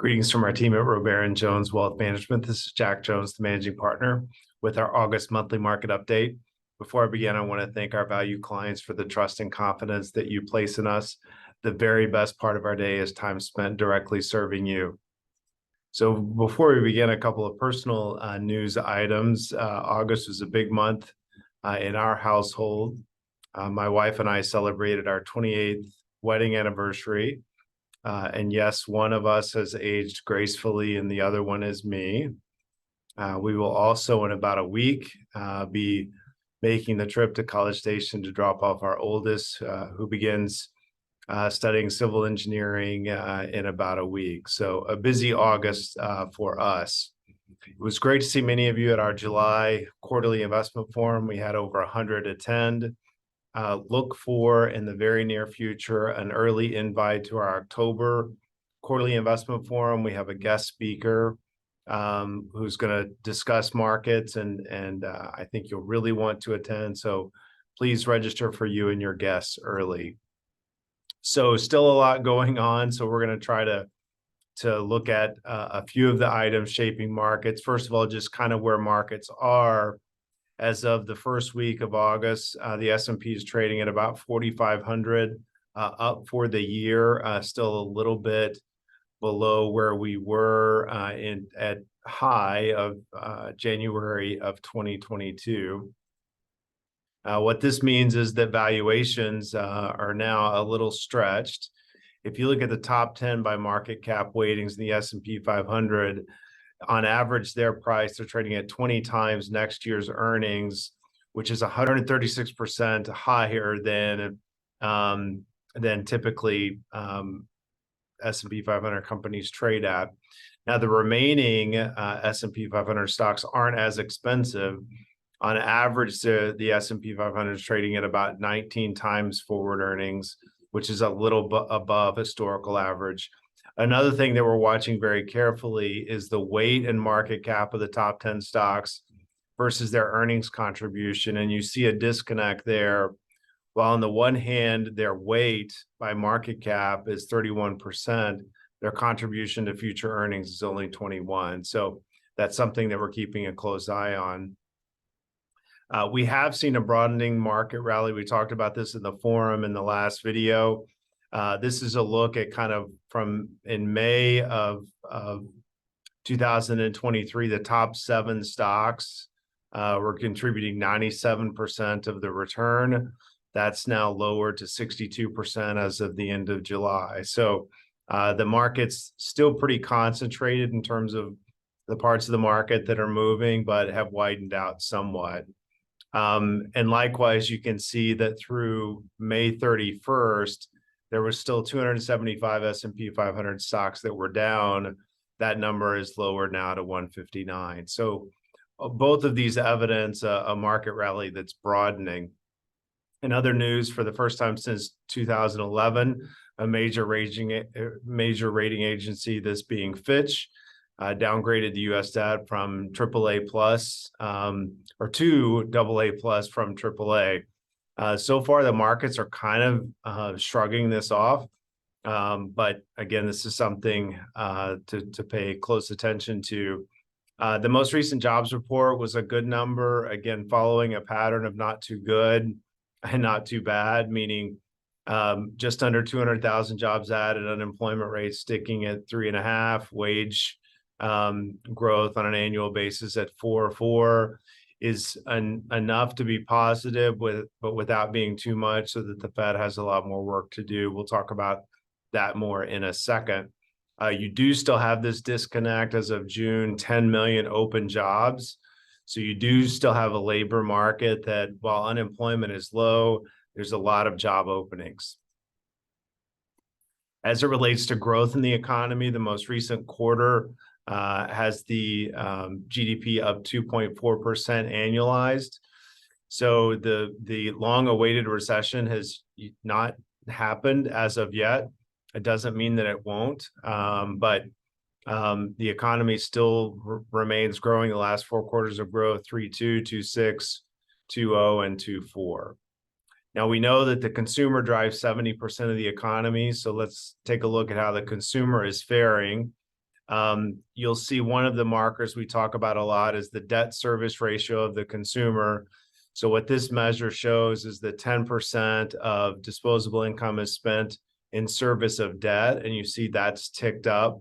Greetings from our team at Robare and Jones Wealth Management. This is Jack Jones, the managing partner, with our August monthly market update. Before I begin, I want to thank our valued clients for the trust and confidence that you place in us. The very best part of our day is time spent directly serving you. So before we begin, a couple of personal news items. August was a big month in our household. My wife and I celebrated our 28th wedding anniversary. And yes, one of us has aged gracefully and the other one is me. We will also, in about a week, be making the trip to College Station to drop off our oldest, who begins studying civil engineering in about a week. So a busy August for us. It was great to see many of you at our July quarterly investment forum. We had over 100 attend. Look for, in the very near future, an early invite to our October quarterly investment forum. We have a guest speaker who's going to discuss markets, and I think you'll really want to attend. So please register for you and your guests early. So still a lot going on. So we're going to try to look at a few of the items shaping markets. First of all, just kind of where markets are. As of the first week of August, the S&P is trading at about 4,500, up for the year, still a little bit below where we were at high of January of 2022. What this means is that valuations are now a little stretched. If you look at the top 10 by market cap weightings in the S&P 500, on average, their price, they're trading at 20 times next year's earnings, which is 136% higher than typically S&P 500 companies trade at. Now, the remaining S&P 500 stocks aren't as expensive. On average, the S&P 500 is trading at about 19 times forward earnings, which is a little above historical average. Another thing that we're watching very carefully is the weight and market cap of the top 10 stocks versus their earnings contribution. And you see a disconnect there. While on the one hand, their weight by market cap is 31%, their contribution to future earnings is only 21%. So that's something that we're keeping a close eye on. We have seen a broadening market rally. We talked about this in the forum in the last video. This is a look at kind of from in May of 2023, the top 7 stocks were contributing 97% of the return. That's now lowered to 62% as of the end of July. So the market's still pretty concentrated in terms of the parts of the market that are moving, but have widened out somewhat. And likewise, you can see that through May 31st, there was still 275 S&P 500 stocks that were down. That number is lower now to 159. So both of these evidence a market rally that's broadening. In other news, for the first time since 2011, a major rating agency, this being Fitch, downgraded the U.S. debt from AAA plus or to AA plus from AAA. So far, the markets are kind of shrugging this off. But again, this is something to pay close attention to. The most recent jobs report was a good number, again, following a pattern of not too good and not too bad, meaning just under 200,000 jobs added, unemployment rate sticking at 3.5%, wage growth on an annual basis at 4.4%. Is enough to be positive, but without being too much, so that the Fed has a lot more work to do. We'll talk about that more in a second. You do still have this disconnect as of June, 10 million open jobs. So you do still have a labor market that, while unemployment is low, there's a lot of job openings. As it relates to growth in the economy, the most recent quarter has the GDP up 2.4% annualized. So the long-awaited recession has not happened as of yet. It doesn't mean that it won't, but the economy still remains growing. The last 4 quarters of growth: 3.2, 2.6, 2.0, and 2.4. Now, we know that the consumer drives 70% of the economy. So let's take a look at how the consumer is faring. You'll see one of the markers we talk about a lot is the debt service ratio of the consumer. So what this measure shows is that 10% of disposable income is spent in service of debt, and you see that's ticked up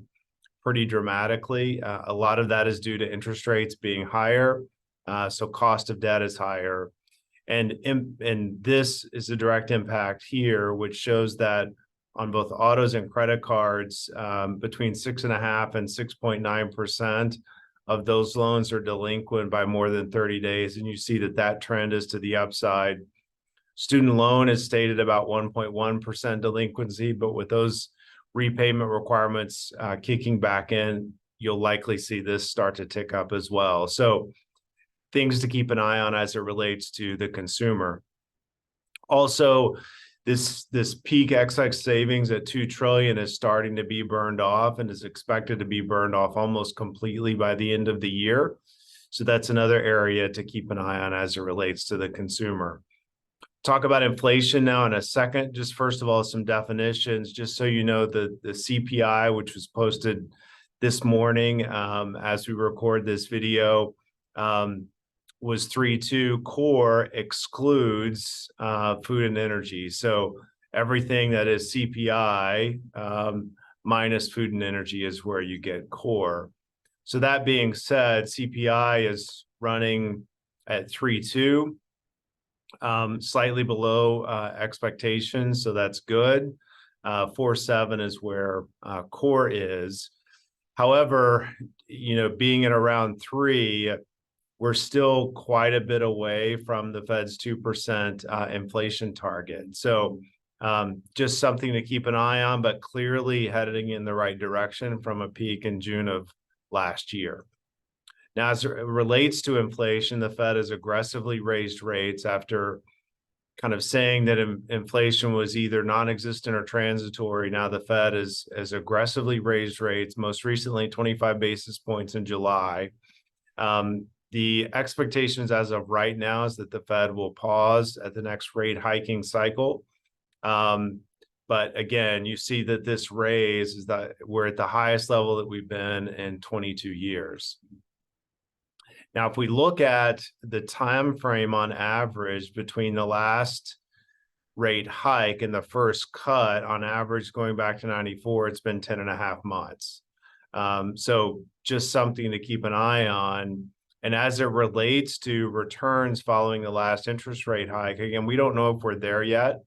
pretty dramatically. A lot of that is due to interest rates being higher, so cost of debt is higher. And this is a direct impact here, which shows that on both autos and credit cards, between 6.5% and 6.9% of those loans are delinquent by more than 30 days. And you see that that trend is to the upside. Student loan is stated about 1.1% delinquency, but with those repayment requirements kicking back in, you'll likely see this start to tick up as well. So things to keep an eye on as it relates to the consumer. Also, this peak excess savings at $2 trillion is starting to be burned off and is expected to be burned off almost completely by the end of the year. So that's another area to keep an eye on as it relates to the consumer. Talk about inflation now in a second. Just first of all, some definitions, just so you know, the CPI, which was posted this morning as we record this video, was 3.2. Core excludes food and energy. So everything that is CPI minus food and energy is where you get core. So that being said, CPI is running at 3.2, slightly below expectations, so that's good. 4.7 is where core is. However, being at around 3, we're still quite a bit away from the Fed's 2% inflation target. So just something to keep an eye on, but clearly heading in the right direction from a peak in June of last year. Now, as it relates to inflation, the Fed has aggressively raised rates after kind of saying that inflation was either non-existent or transitory. Now the Fed has aggressively raised rates, most recently 25 basis points in July. The expectations as of right now is that the Fed will pause at the next rate hiking cycle. But again, you see that this raise is that we're at the highest level that we've been in 22 years. Now, if we look at the time frame on average between the last rate hike and the first cut, on average going back to 94, it's been 10.5 months. So just something to keep an eye on. And as it relates to returns following the last interest rate hike, again, we don't know if we're there yet,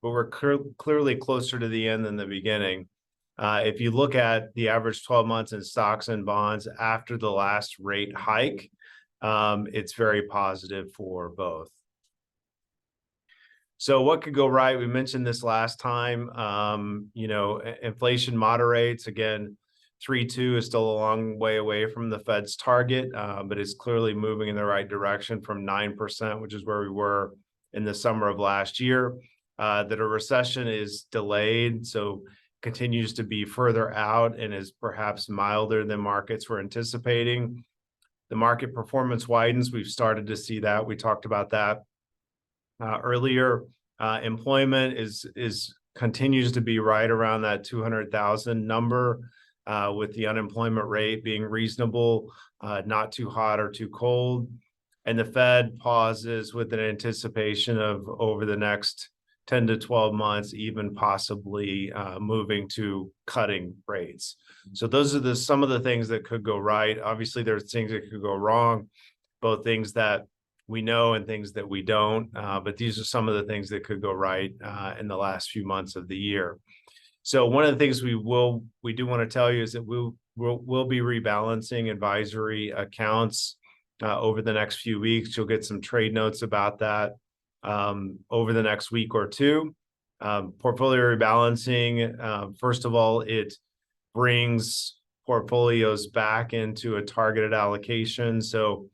but we're clearly closer to the end than the beginning. If you look at the average 12 months in stocks and bonds after the last rate hike, it's very positive for both. So what could go right? We mentioned this last time. Inflation moderates. Again, 3.2 is still a long way away from the Fed's target, but it's clearly moving in the right direction from 9%, which is where we were in the summer of last year. That a recession is delayed, so continues to be further out and is perhaps milder than markets were anticipating. The market performance widens. We've started to see that. We talked about that earlier. Employment continues to be right around that 200,000 number, with the unemployment rate being reasonable, not too hot or too cold. And the Fed pauses with an anticipation of over the next 10 to 12 months, even possibly moving to cutting rates. So those are some of the things that could go right. Obviously, there's things that could go wrong, both things that we know and things that we don't. But these are some of the things that could go right in the last few months of the year. So one of the things we do want to tell you is that we'll be rebalancing advisory accounts over the next few weeks. You'll get some trade notes about that over the next week or two. Portfolio rebalancing, first of all, it brings portfolios back into a targeted allocation. So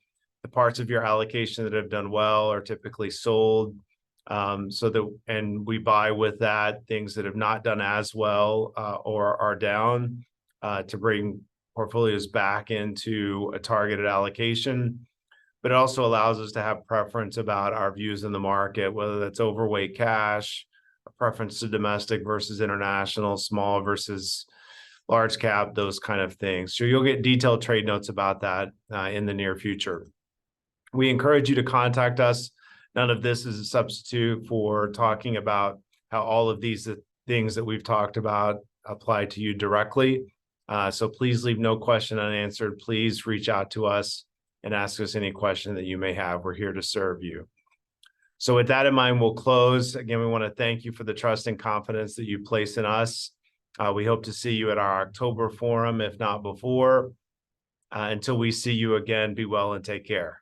the parts of your allocation that have done well are typically sold. And we buy with that things that have not done as well or are down to bring portfolios back into a targeted allocation. But it also allows us to have preference about our views in the market, whether that's overweight cash, a preference to domestic versus international, small versus large cap, those kind of things. So you'll get detailed trade notes about that in the near future. We encourage you to contact us. None of this is a substitute for talking about how all of these things that we've talked about apply to you directly. So please leave no question unanswered. Please reach out to us and ask us any question that you may have. We're here to serve you. So with that in mind, we'll close. Again, we want to thank you for the trust and confidence that you place in us. We hope to see you at our October forum, if not before. Until we see you again, be well and take care.